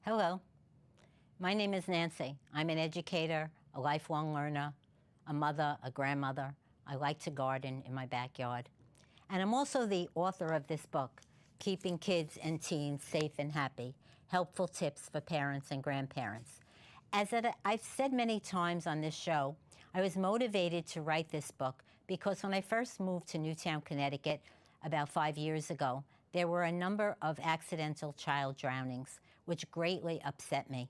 Hello, my name is Nancy. I'm an educator, a lifelong learner, a mother, a grandmother. I like to garden in my backyard. And I'm also the author of this book, Keeping Kids and Teens Safe and Happy, Helpful Tips for Parents and Grandparents. I've said many times on this show, I was motivated to write this book because when I first moved to Newtown, Connecticut, about 5 years ago, there were a number of accidental child drownings, which greatly upset me.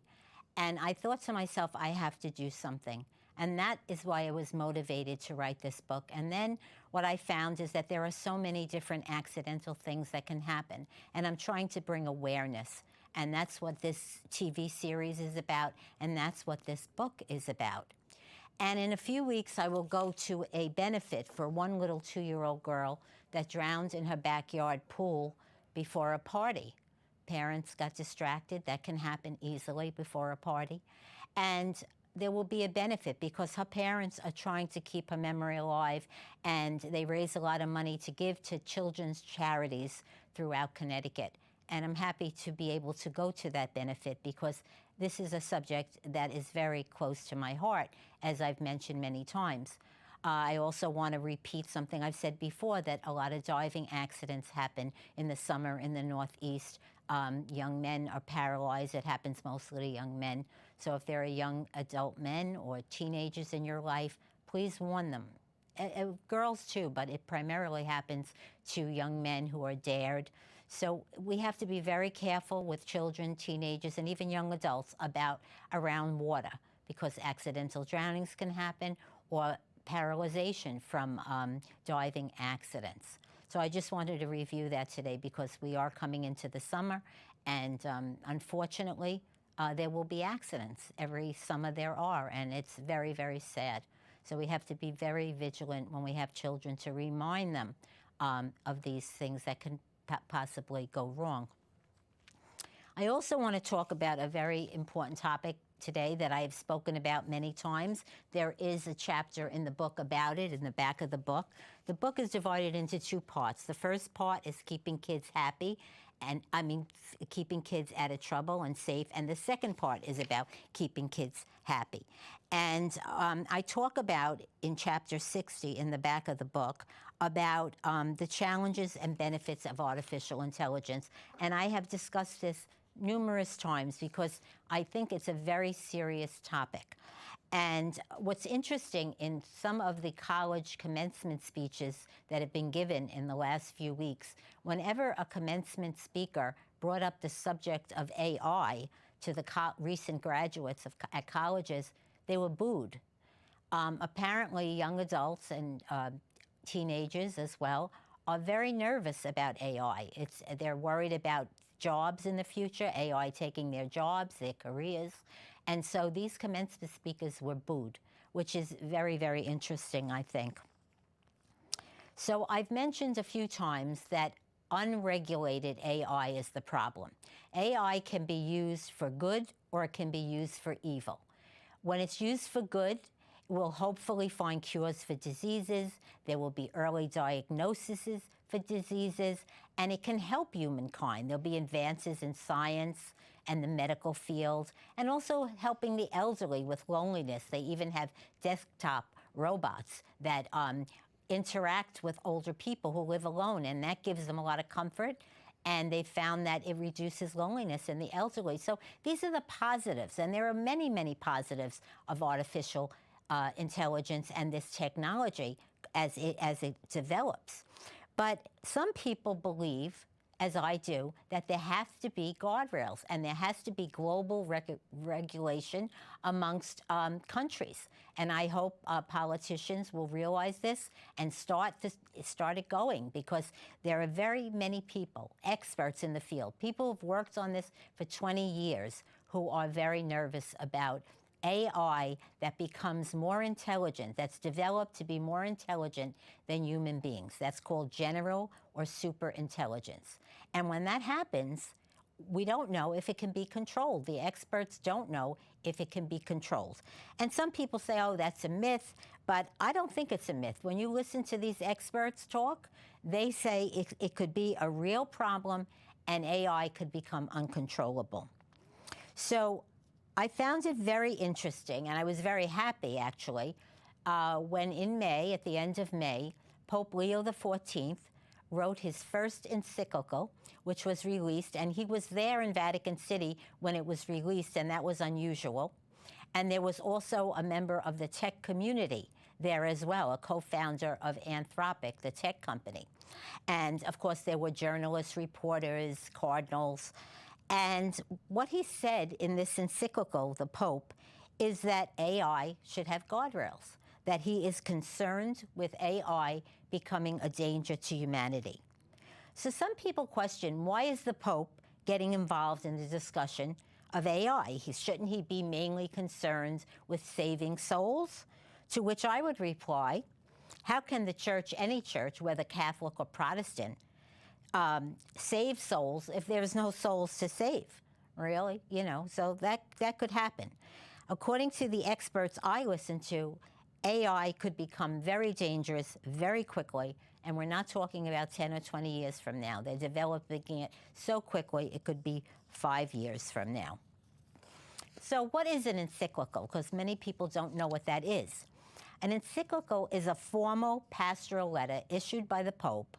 And I thought to myself, I have to do something. And that is why I was motivated to write this book. And then what I found is that there are so many different accidental things that can happen. And I'm trying to bring awareness. And that's what this TV series is about. And that's what this book is about. And in a few weeks, I will go to a benefit for one little 2-year-old girl that drowned in her backyard pool before a party. Parents got distracted. That can happen easily before a party. And there will be a benefit because her parents are trying to keep her memory alive, and they raise a lot of money to give to children's charities throughout Connecticut. And I'm happy to be able to go to that benefit because this is a subject that is very close to my heart, as I've mentioned many times. I also want to repeat something I've said before, that a lot of diving accidents happen in the summer in the Northeast. Young men are paralyzed. It happens mostly to young men. So if there are young adult men or teenagers in your life, please warn them. Girls too, but it primarily happens to young men who are dared. So we have to be very careful with children, teenagers, and even young adults around water, because accidental drownings can happen, or paralyzation from diving accidents. So I just wanted to review that today because we are coming into the summer, and unfortunately, there will be accidents. Every summer there are, and it's very, very sad. So we have to be very vigilant when we have children to remind them of these things that can possibly go wrong. I also want to talk about a very important topic today that I have spoken about many times. There is a chapter in the book about it in the back of the book. The book is divided into 2 parts. The first part is keeping kids happy, keeping kids out of trouble and safe. And the second part is about keeping kids happy. And I talk about in chapter 60 in the back of the book about the challenges and benefits of artificial intelligence. And I have discussed this numerous times because I think it's a very serious topic. And what's interesting in some of the college commencement speeches that have been given in the last few weeks, whenever a commencement speaker brought up the subject of AI to the recent graduates at colleges, they were booed. Apparently, young adults and teenagers as well are very nervous about AI. They're worried about jobs in the future, AI taking their jobs, their careers. And so these commencement speakers were booed, which is very, very interesting, I think. So I've mentioned a few times that unregulated AI is the problem. AI can be used for good or it can be used for evil. When it's used for good, we'll hopefully find cures for diseases. There will be early diagnoses for diseases, and it can help humankind. There'll be advances in science and the medical field, and also helping the elderly with loneliness. They even have desktop robots that interact with older people who live alone, and that gives them a lot of comfort. And they found that it reduces loneliness in the elderly. So these are the positives, and there are many, many positives of artificial intelligence and this technology as it develops. But some people believe, as I do, that there has to be guardrails and there has to be global regulation amongst countries. And I hope politicians will realize this and start it going, because there are very many people, experts in the field, people who've worked on this for 20 years, who are very nervous about AI that becomes more intelligent, that's developed to be more intelligent than human beings. That's called general or super intelligence. And when that happens, we don't know if it can be controlled. The experts don't know if it can be controlled. And some people say, oh, that's a myth, but I don't think it's a myth. When you listen to these experts talk, they say it could be a real problem and AI could become uncontrollable. So I found it very interesting, and I was very happy, actually, when in May, at the end of May, Pope Leo XIV wrote his first encyclical, which was released, and he was there in Vatican City when it was released, and that was unusual. And there was also a member of the tech community there as well, a co-founder of Anthropic, the tech company. And of course, there were journalists, reporters, cardinals. And what he said in this encyclical, the Pope, is that AI should have guardrails, that he is concerned with AI becoming a danger to humanity. So some people question, why is the Pope getting involved in the discussion of AI? Shouldn't he be mainly concerned with saving souls? To which I would reply, how can the church, any church, whether Catholic or Protestant, save souls if there's no souls to save? Really? You know, so that could happen. According to the experts I listen to, AI could become very dangerous very quickly, and we're not talking about 10 or 20 years from now. They're developing it so quickly, it could be 5 years from now. So what is an encyclical? Because many people don't know what that is. An encyclical is a formal pastoral letter issued by the Pope,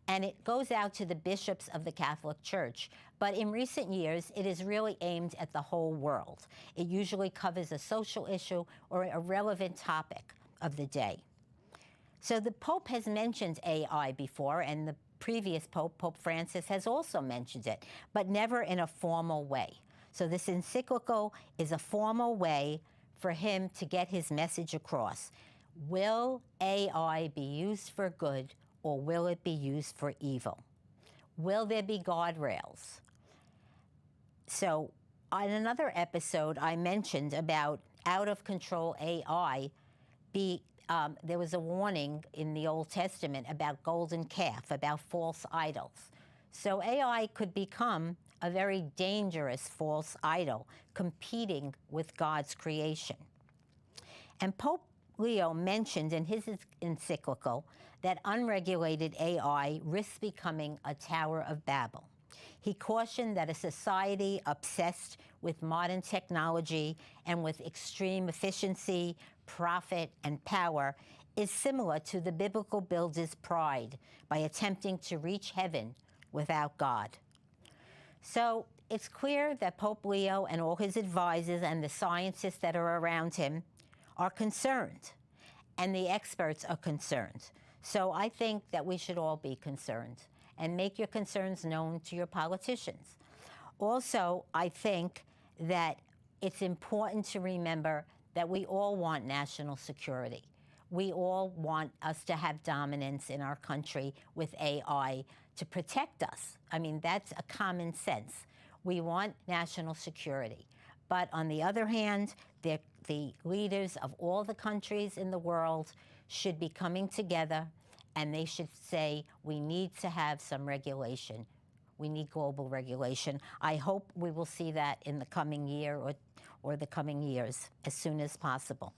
and it goes out to the bishops of the Catholic Church. But in recent years, it is really aimed at the whole world. It usually covers a social issue or a relevant topic of the day. So the Pope has mentioned AI before, and the previous Pope, Pope Francis, has also mentioned it, but never in a formal way. So this encyclical is a formal way for him to get his message across. Will AI be used for good, or will it be used for evil? Will there be guardrails? So on another episode, I mentioned about out-of-control AI. There was a warning in the Old Testament about golden calf, about false idols. So AI could become a very dangerous false idol, competing with God's creation. And Pope Leo mentioned in his encyclical that unregulated AI risks becoming a Tower of Babel. He cautioned that a society obsessed with modern technology and with extreme efficiency, profit, and power is similar to the biblical builder's pride by attempting to reach heaven without God. So it's clear that Pope Leo and all his advisors and the scientists that are around him are concerned, and the experts are concerned. So I think that we should all be concerned and make your concerns known to your politicians. Also, I think that it's important to remember that we all want national security. We all want us to have dominance in our country with AI to protect us. I mean, that's a common sense. We want national security. But on the other hand, the leaders of all the countries in the world should be coming together, and they should say, we need to have some regulation. We need global regulation. I hope we will see that in the coming year or the coming years as soon as possible.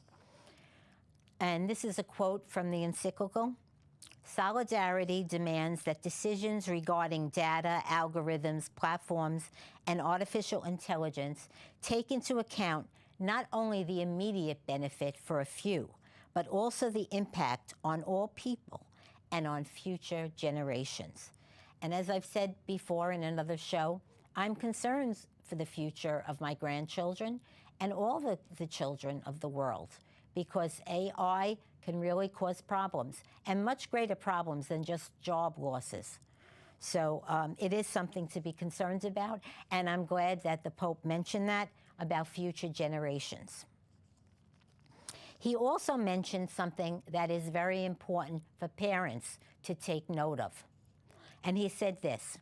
And this is a quote from the encyclical. Solidarity demands that decisions regarding data, algorithms, platforms, and artificial intelligence take into account not only the immediate benefit for a few, but also the impact on all people and on future generations. And as I've said before in another show, I'm concerned for the future of my grandchildren and all the children of the world, because AI can really cause problems, and much greater problems than just job losses. So it is something to be concerned about, and I'm glad that the Pope mentioned that about future generations. He also mentioned something that is very important for parents to take note of. And he said this: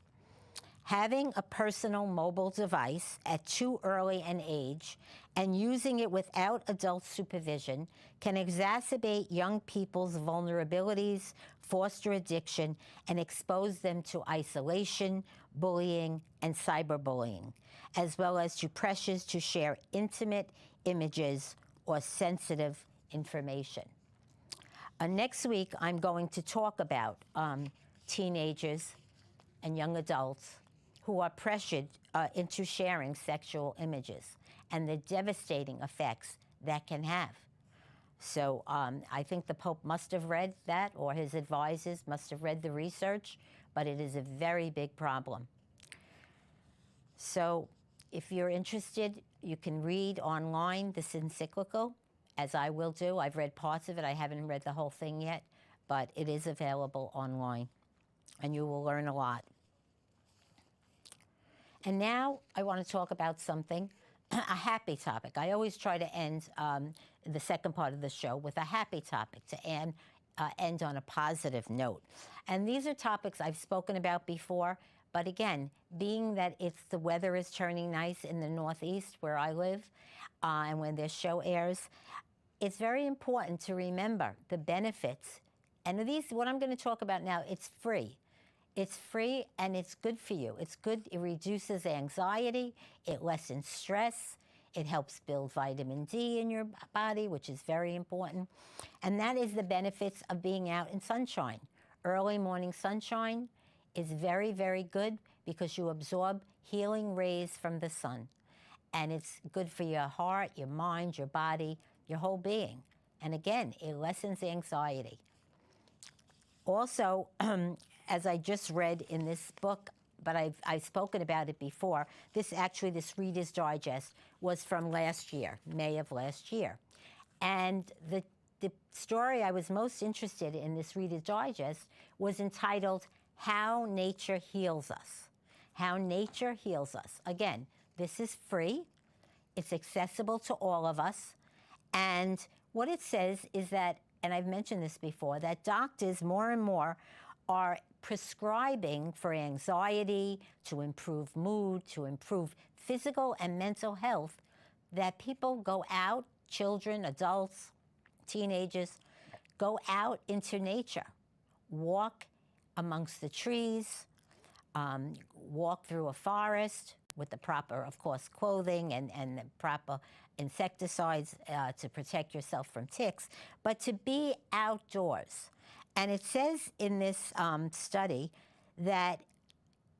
having a personal mobile device at too early an age and using it without adult supervision can exacerbate young people's vulnerabilities, foster addiction, and expose them to isolation, bullying, and cyberbullying, as well as to pressures to share intimate images or sensitive information. Next week, I'm going to talk about teenagers and young adults who are pressured into sharing sexual images and the devastating effects that can have. So I think the Pope must have read that, or his advisors must have read the research, but it is a very big problem. So if you're interested, you can read online this encyclical, as I will do. I've read parts of it. I haven't read the whole thing yet, but it is available online, and you will learn a lot. And now I want to talk about something, a happy topic. I always try to end the second part of the show with a happy topic to end on a positive note. And these are topics I've spoken about before, but again, being that the weather is turning nice in the Northeast where I live, and when this show airs, it's very important to remember the benefits. And what I'm going to talk about now, it's free. It's free and it's good for you. It's good. It reduces anxiety. It lessens stress. It helps build vitamin D in your body, which is very important. And that is the benefits of being out in sunshine. Early morning sunshine is very, very good because you absorb healing rays from the sun. And it's good for your heart, your mind, your body, your whole being. And again, it lessens anxiety. Also, as I just read in this book, but I've spoken about it before, this Reader's Digest was from last year, May of last year. And the story I was most interested in this Reader's Digest was entitled, How Nature Heals Us. How Nature Heals Us. Again, this is free. It's accessible to all of us. And what it says is that, and I've mentioned this before, that doctors more and more are prescribing for anxiety, to improve mood, to improve physical and mental health, that people go out, children, adults, teenagers, go out into nature, walk amongst the trees, walk through a forest with the proper, of course, clothing and the proper insecticides to protect yourself from ticks, but to be outdoors. And it says in this study that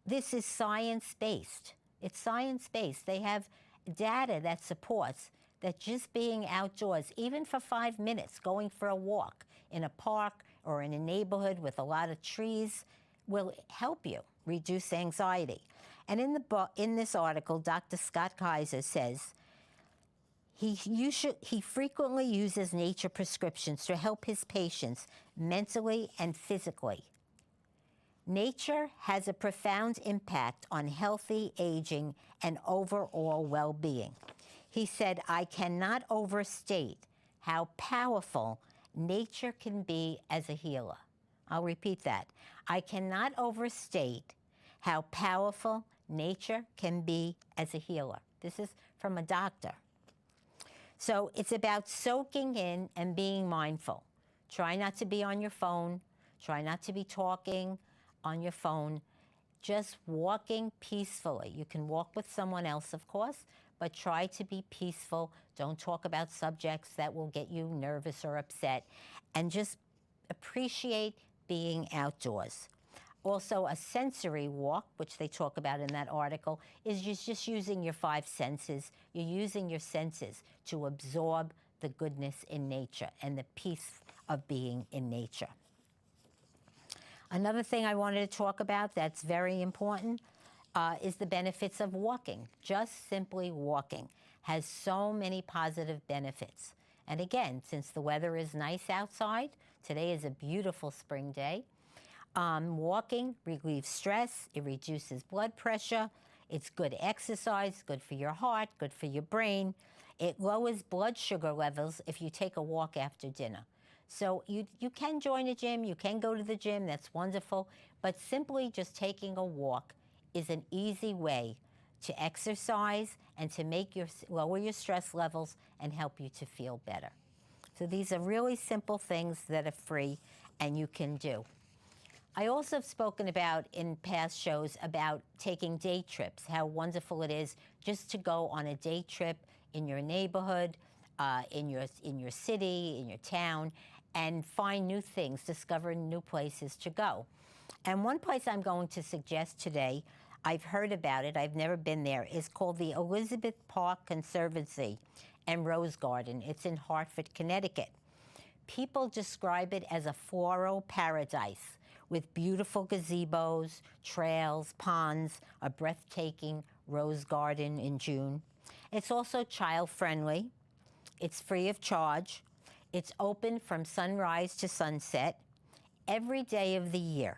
this is science-based. It's science-based. They have data that supports that just being outdoors, even for 5 minutes, going for a walk in a park or in a neighborhood with a lot of trees, will help you reduce anxiety. And in this article, Dr. Scott Kaiser says, he frequently uses nature prescriptions to help his patients mentally and physically. Nature has a profound impact on healthy aging and overall well-being. He said, I cannot overstate how powerful nature can be as a healer. I'll repeat that. I cannot overstate how powerful nature can be as a healer. This is from a doctor. So it's about soaking in and being mindful. Try not to be on your phone. Try not to be talking on your phone. Just walking peacefully. You can walk with someone else, of course, but try to be peaceful. Don't talk about subjects that will get you nervous or upset. And just appreciate being outdoors. Also, a sensory walk, which they talk about in that article, is just using your 5 senses. You're using your senses to absorb the goodness in nature and the peace of being in nature. Another thing I wanted to talk about that's very important is the benefits of walking. Just simply walking has so many positive benefits. And again, since the weather is nice outside, today is a beautiful spring day, walking relieves stress, it reduces blood pressure, it's good exercise, good for your heart, good for your brain. It lowers blood sugar levels if you take a walk after dinner. So you can join a gym, you can go to the gym, that's wonderful, but simply just taking a walk is an easy way to exercise and to lower your stress levels and help you to feel better. So these are really simple things that are free and you can do. I also have spoken about in past shows about taking day trips, how wonderful it is just to go on a day trip in your neighborhood, in your city, in your town, and find new things, discover new places to go. And one place I'm going to suggest today I've heard about it, I've never been there. It's called the Elizabeth Park Conservancy and Rose Garden. It's in Hartford, Connecticut. People describe it as a floral paradise with beautiful gazebos, trails, ponds, a breathtaking rose garden in June. It's also child-friendly. It's free of charge. It's open from sunrise to sunset every day of the year.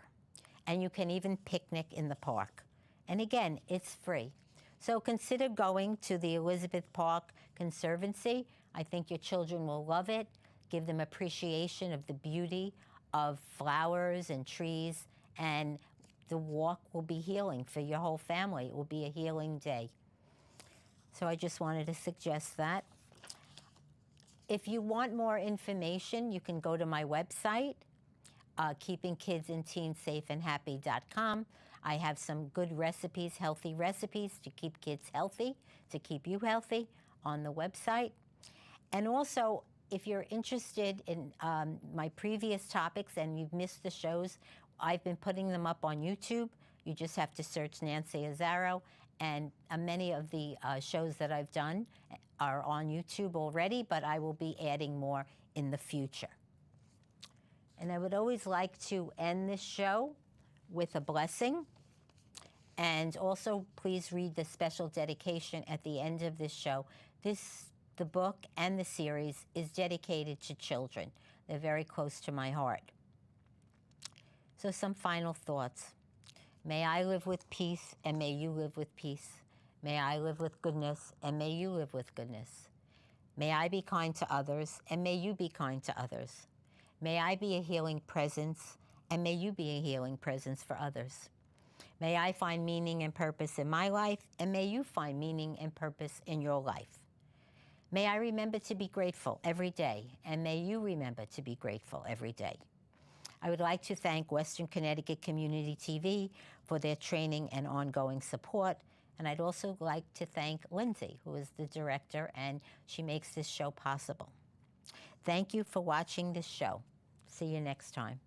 And you can even picnic in the park. And again, it's free. So consider going to the Elizabeth Park Conservancy. I think your children will love it. Give them appreciation of the beauty of flowers and trees, and the walk will be healing for your whole family. It will be a healing day. So I just wanted to suggest that. If you want more information, you can go to my website, keepingkidsandteensafeandhappy.com. I have some good recipes, healthy recipes to keep kids healthy, to keep you healthy on the website. And also, if you're interested in my previous topics and you've missed the shows, I've been putting them up on YouTube. You just have to search Nancy Azzaro, and many of the shows that I've done are on YouTube already, but I will be adding more in the future. And I would always like to end this show with a blessing. And also, please read the special dedication at the end of this show. The book and the series is dedicated to children. They're very close to my heart. So some final thoughts. May I live with peace, and may you live with peace. May I live with goodness, and may you live with goodness. May I be kind to others, and may you be kind to others. May I be a healing presence, and may you be a healing presence for others. May I find meaning and purpose in my life, and may you find meaning and purpose in your life. May I remember to be grateful every day, and may you remember to be grateful every day. I would like to thank Western Connecticut Community TV for their training and ongoing support. And I'd also like to thank Lindsay, who is the director, and she makes this show possible. Thank you for watching this show. See you next time.